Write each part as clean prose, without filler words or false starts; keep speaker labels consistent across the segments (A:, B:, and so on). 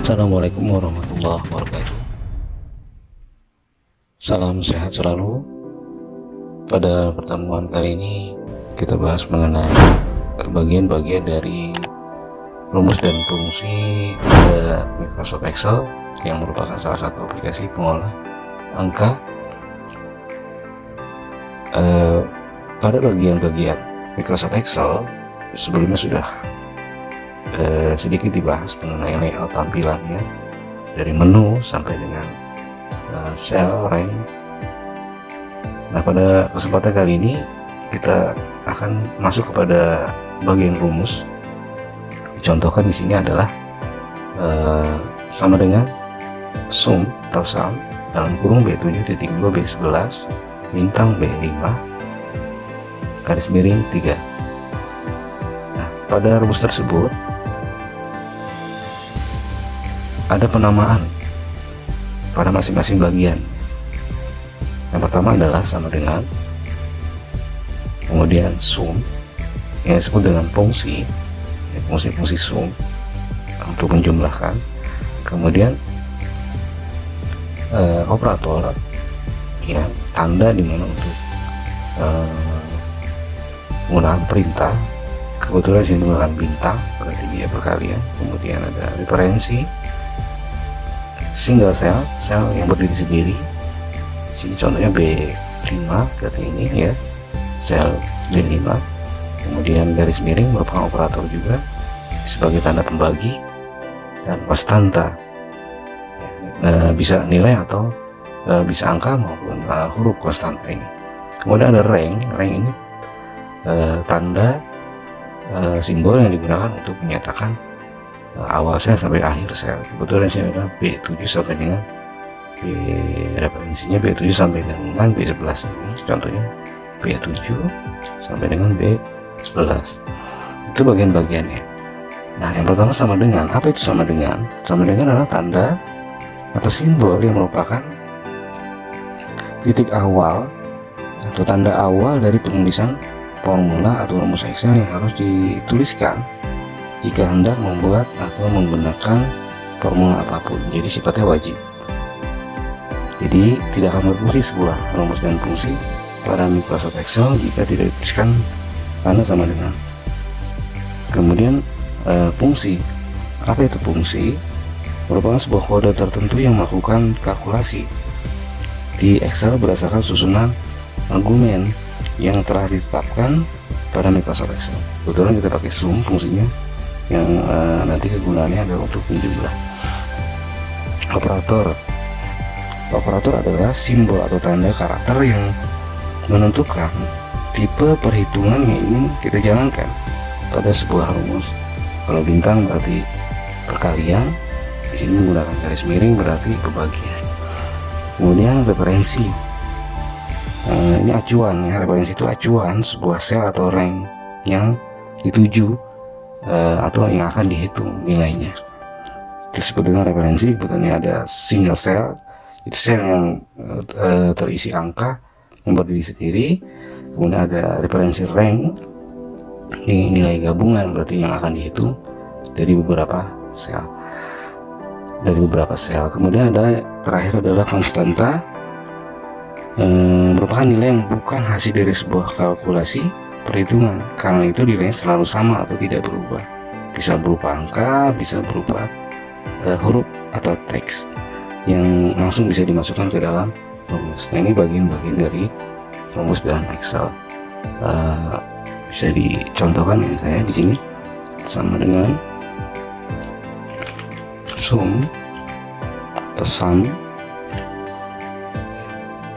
A: Assalamualaikum warahmatullahi wabarakatuh. Salam sehat selalu. Pada pertemuan kali ini kita bahas mengenai bagian-bagian dari rumus dan fungsi pada Microsoft Excel yang merupakan salah satu aplikasi pengolah angka. Pada bagian-bagian Microsoft Excel sebelumnya sudah sedikit dibahas mengenai layout tampilannya dari menu sampai dengan cell, rank. Nah, pada kesempatan kali ini kita akan masuk kepada bagian rumus. Dicontohkan di sini adalah sama dengan sum atau sum dalam kurung B7.2 B11 bintang B5 garis miring 3. Nah, pada rumus tersebut ada penamaan pada masing-masing bagian. Yang pertama adalah sama dengan, kemudian sum yang disebut dengan fungsi sum untuk menjumlahkan, kemudian operator ya, tanda dimana untuk menggunakan perintah. Kebetulan sini menggunakan bintang berarti dia berkalian. Kemudian ada referensi single cell yang berdiri sendiri. Sini contohnya B5 berarti ini ya, sel B5. Kemudian garis miring merupakan operator juga sebagai tanda pembagi, dan konstanta bisa nilai atau bisa angka maupun huruf konstanta ini. Kemudian ada rank ini tanda simbol yang digunakan untuk menyatakan awal sel sampai akhir sel. Kebetulan sini adalah B7 sampai dengan referensinya B7 sampai dengan B11 ini, contohnya B7 sampai dengan B11. Itu bagian-bagiannya. Nah, yang pertama sama dengan. Apa itu sama dengan? Sama dengan adalah tanda atau simbol yang merupakan titik awal atau tanda awal dari penulisan formula atau rumus Excel yang harus dituliskan jika hendak membuat atau menggunakan formula apapun. Jadi sifatnya wajib. Jadi tidak akan berfungsi sebuah rumus dan fungsi pada Microsoft Excel jika tidak dituliskan tanda sama dengan. Kemudian fungsi. Apa itu fungsi? Merupakan sebuah kode tertentu yang melakukan kalkulasi di Excel berdasarkan susunan argumen yang telah ditetapkan pada Microsoft Excel. Kebetulan kita pakai sum fungsinya yang nanti kegunaannya adalah untuk menjumlah. Operator adalah simbol atau tanda karakter yang menentukan tipe perhitungan yang ingin kita jalankan pada sebuah rumus. Kalau bintang berarti perkalian, di sini menggunakan garis miring berarti pembagian. Kemudian referensi, ini acuan ya. Referensi itu acuan sebuah sel atau rank yang dituju atau yang akan dihitung nilainya. Disebut dengan referensi. Kebetulan ada single cell, itu sel yang terisi angka yang berdiri sendiri. Kemudian ada referensi rank, ini nilai gabungan berarti yang akan dihitung dari beberapa sel. Kemudian ada terakhir adalah konstanta, merupakan nilai yang bukan hasil dari sebuah kalkulasi perhitungan, karena itu nilainya selalu sama atau tidak berubah. Bisa berupa angka, bisa berupa huruf atau teks yang langsung bisa dimasukkan ke dalam rumus. Nah, ini bagian-bagian dari rumus dalam Excel. Bisa dicontohkan dengan saya di sini sama dengan sum atau sum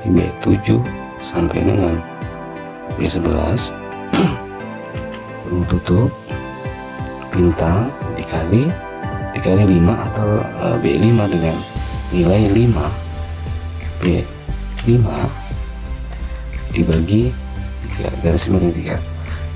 A: B7 sampai dengan B11 tutup bintang dikali 5 atau B5 dengan nilai 5, B5 dibagi 3 garis miring 3.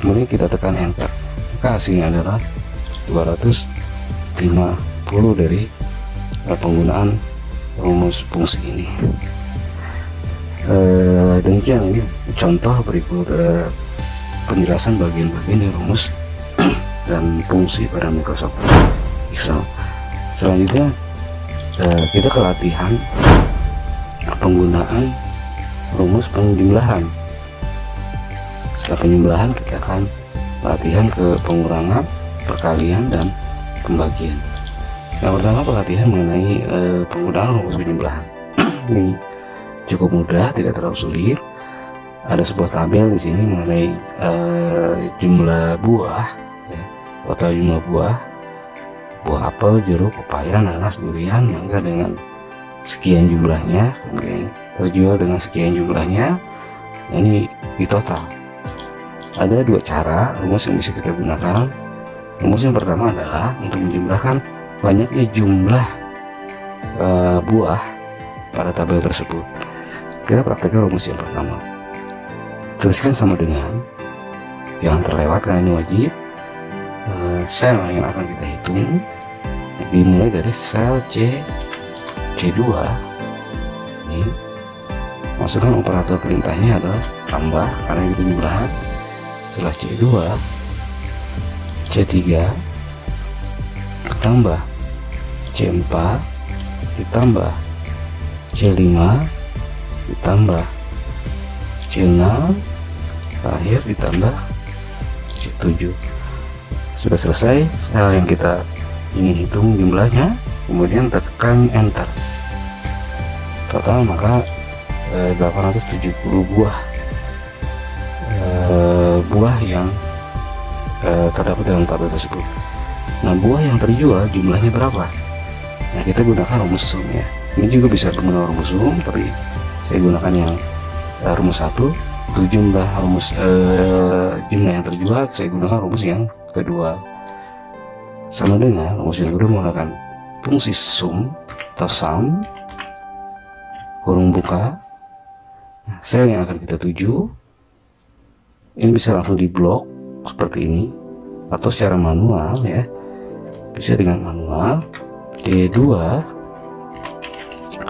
A: Kemudian kita tekan enter, maka hasilnya adalah 250 dari penggunaan rumus fungsi ini. Demikian ini contoh berikut penjelasan bagian-bagian dari rumus dan fungsi pada Microsoft Excel. Selanjutnya kita ke latihan penggunaan rumus penjumlahan. Setelah penjumlahan kita akan latihan ke pengurangan, perkalian, dan pembagian. Yang pertama pelatihan mengenai penggunaan rumus penjumlahan. Ini cukup mudah, tidak terlalu sulit. Ada sebuah tabel di sini mengenai jumlah buah, ya, total jumlah buah apel, jeruk, pepaya, nanas, durian, mangga dengan sekian jumlahnya, kemudian terjual dengan sekian jumlahnya. Ini di total. Ada dua cara rumus yang bisa kita gunakan. Rumus yang pertama adalah untuk menjumlahkan banyaknya jumlah buah pada tabel tersebut. Kita praktekkan rumus yang pertama. Tuliskan sama dengan, jangan terlewat karena ini wajib, sel yang akan kita hitung dimulai dari sel C2. Ini masukkan operator perintahnya adalah tambah karena ini penjumlahan. Setelah C2, C3 ditambah C4 ditambah C5 ditambah C6, terakhir ditambah C7. Sudah selesai sel yang kita ingin hitung jumlahnya, kemudian tekan enter. Total maka 870 buah yang terdapat dalam tabel tersebut. Nah, buah yang terjual jumlahnya berapa? Nah, kita gunakan rumus sum ya. Ini juga bisa menggunakan rumus sum, tapi saya gunakan yang rumus 1. Untuk jumlah yang terjual, saya gunakan rumus yang kedua. Sama dengan rumus yang kedua menggunakan fungsi sum atau sum kurung buka. Nah, sel yang akan kita tuju ini bisa langsung diblok seperti ini atau secara manual ya, bisa dengan manual. D2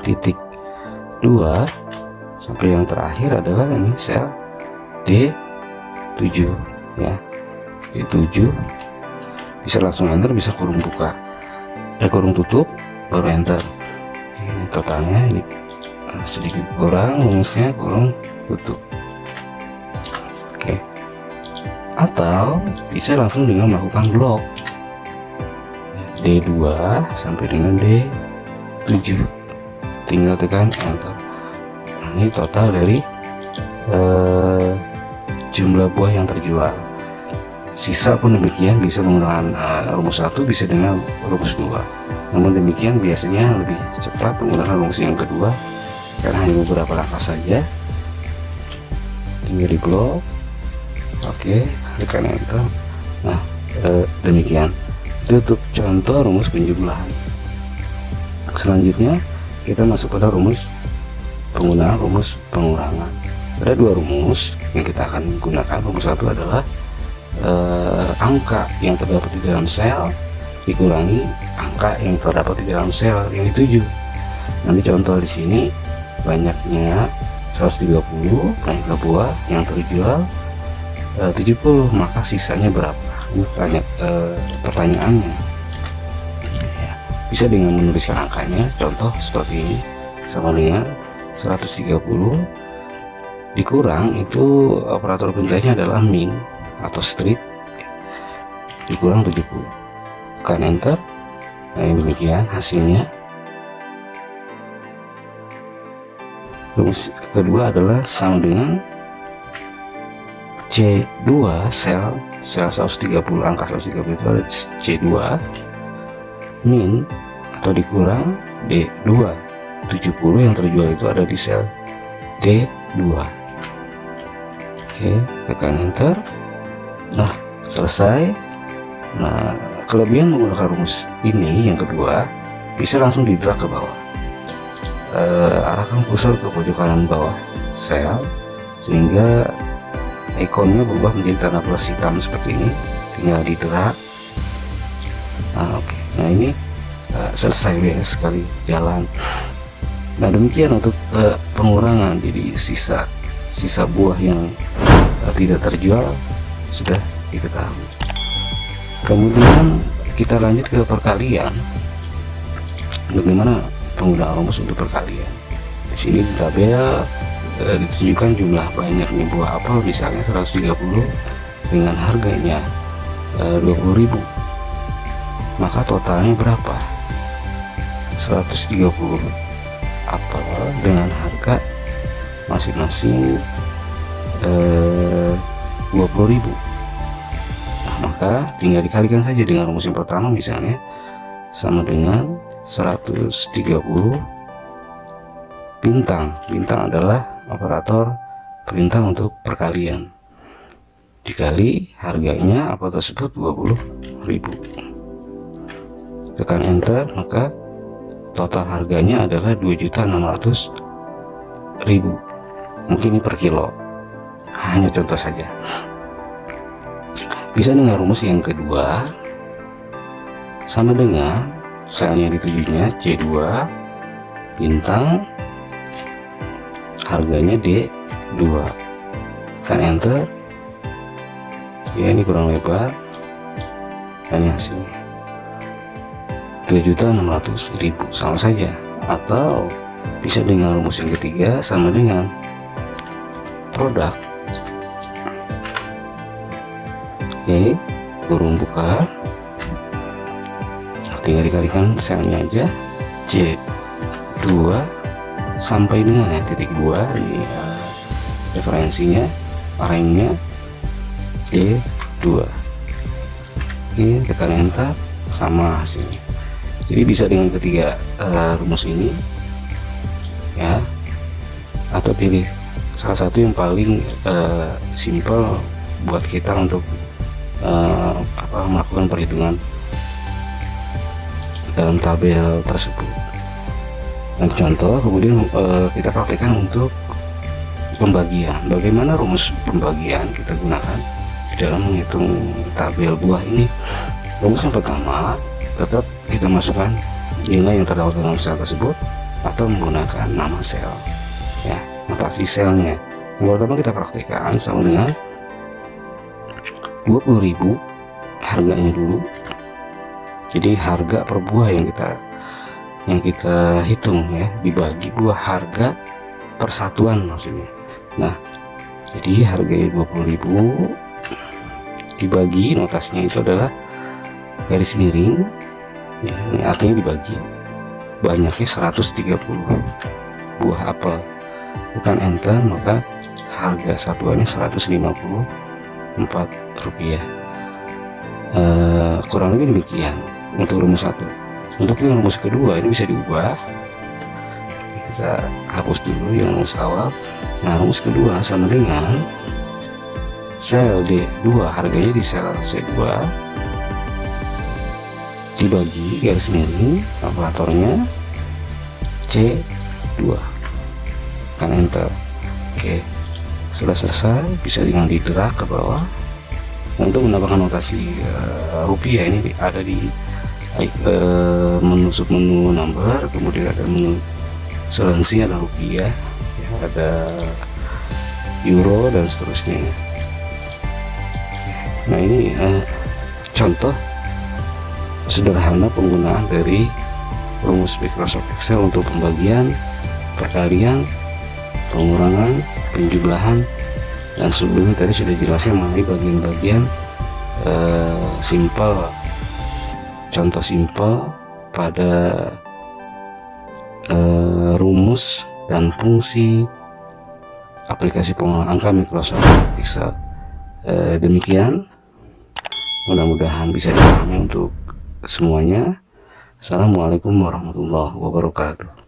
A: titik 2 sampai yang terakhir adalah ini sel D7 ya. D7 bisa langsung enter, bisa kurung buka, kurung tutup, baru enter. Ini totalnya ini sedikit kurang, rumusnya kurung tutup. Oke. Atau bisa langsung dengan melakukan blok D2 sampai dengan D7, tinggal tekan enter. Nah, ini total dari jumlah buah yang terjual. Sisa pun demikian, bisa menggunakan rumus 1, bisa dengan rumus 2. Namun demikian biasanya lebih cepat menggunakan rumus yang kedua karena hanya beberapa langkah saja. Tinggal di blok, oke, tekan enter. Nah, demikian. Itu untuk contoh rumus penjumlahan. Selanjutnya kita masuk pada rumus penggunaan rumus pengurangan. Ada dua rumus yang kita akan gunakan. Rumus 1 adalah angka yang terdapat di dalam sel dikurangi angka yang terdapat di dalam sel yang dituju. Nanti contoh di sini banyaknya 130, banyaknya buah yang terjual 70, maka sisanya berapa? Ini pertanyaannya ya, bisa dengan menuliskan angkanya. Contoh seperti ini, sama dengan 130 dikurang, itu operator perintahnya adalah min atau strip, dikurang 70, tekan enter. Nah, ini demikian hasilnya. Rumus kedua adalah sama dengan C2 sel 130, angka 130 itu ada C2 min atau dikurang D2, 70 yang terjual itu ada di sel D2. Oke, tekan enter. Nah, selesai. Nah, kelebihan menggunakan rumus ini yang kedua, bisa langsung di-drag ke bawah. Arahkan kursor ke pojok kanan bawah sel sehingga ikonnya berubah menjadi tanda plus hitam seperti ini. Tinggal di-drag. Nah, oke. Nah, ini selesai beres sekali jalan. Nah, demikian untuk pengurangan. Jadi sisa buah yang tidak terjual sudah diketahui. Kemudian kita lanjut ke perkalian. Bagaimana penggunaan rumus untuk perkalian? Di sini di tabel ditunjukkan jumlah banyaknya buah apel, misalnya 130 dengan harganya 20.000. Maka totalnya berapa? 130 apel dengan harga masing-masing 20.000. Nah, maka tinggal dikalikan saja dengan rumus yang pertama, misalnya sama dengan 130 bintang. Bintang adalah operator perintah untuk perkalian, dikali harganya apel tersebut 20.000. Tekan enter, maka total harganya adalah 2.600.000. Mungkin ini per kilo, hanya contoh saja. Bisa dengan rumus yang kedua, sama dengan selnya ditujunya C2 bintang, harganya D2. Tekan enter, ya ini kurang lebar, dan hasilnya 2.600.000, sama saja. Atau bisa dengan rumus yang ketiga, sama dengan produk. Oke, kurung buka, tinggal dikalikan selnya aja, C2 sampai dengan titik 2, ini referensinya, arahnya D2. Oke, tekan enter, sama hasilnya. Jadi bisa dengan ketiga rumus ini ya, atau pilih salah satu yang paling simple buat kita untuk melakukan perhitungan dalam tabel tersebut. Dan contoh kemudian kita praktekkan untuk pembagian. Bagaimana rumus pembagian kita gunakan di dalam menghitung tabel buah ini? Rumus yang pertama, tetap kita masukkan nilai yang terdapat dalam sel tersebut atau menggunakan nama sel ya, notasi selnya. Yang pertama kita praktekkan sama dengan 20.000 harganya dulu. Jadi harga per buah yang kita hitung ya, dibagi buah harga persatuan maksudnya. Nah, jadi harganya 20.000 dibagi, notasinya itu adalah garis miring ya, ini artinya dibagi, banyaknya 130 buah apel. Tekan enter, maka harga satuannya Rp154. Kurang lebih demikian untuk rumus 1. Untuk yang rumus kedua ini bisa diubah, kita hapus dulu yang rumus awal. Nah, rumus kedua sama dengan sel D2, harganya di sel C2 dibagi garis miring, operatornya C2. Tekan enter. Oke, sudah selesai. Bisa dengan didrag ke bawah. Untuk menambahkan notasi rupiah, ini ada di menu submenu number, kemudian ada menu currency, ada rupiah ya, ada euro dan seterusnya. Nah, ini contoh sederhana penggunaan dari rumus Microsoft Excel untuk pembagian, perkalian, pengurangan, penjumlahan, dan sebelumnya tadi sudah jelaskan mengenai bagian-bagian simpel, contoh simpel pada rumus dan fungsi aplikasi pengolahan angka Microsoft Excel. Demikian, mudah-mudahan bisa dipahami untuk semuanya. Assalamualaikum warahmatullahi wabarakatuh.